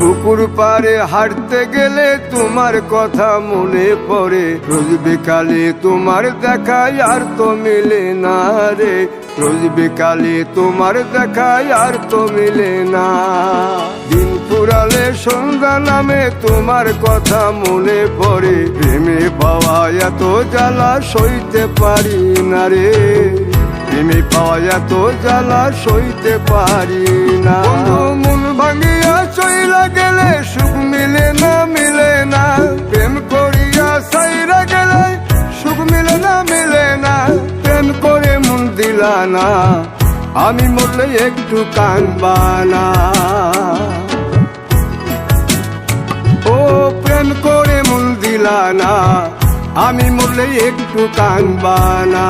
পুকুর পাড়ে হাঁটতে গেলে তোমার কথা মনে পড়ে, রোজ বিকালে তোমার দেখা আর তো মিলে না রে, রোজ বিকালে তোমার দেখা আর তো মিলে না। দিন ফুরালে সন্ধ্যা নামে তোমার কথা মনে পড়ে, প্রেমে পাওয়া এত জ্বালা সইতে পারি না রে, প্রেমে পাওয়া এত জ্বালা সইতে পারি না। মন ভাঙিয়া চইলা গেলে সুখ মিলে না, মিলে না, প্রেম করিয়া সাইরা গেলে সুখ মিলে না, মিলে না, প্রেম করে মন দিলা না, আমি মরলে একটু কাঁদবা না। ও প্রেম করে মন দিলা না, আমি মরলে একটু কাঁদবা না।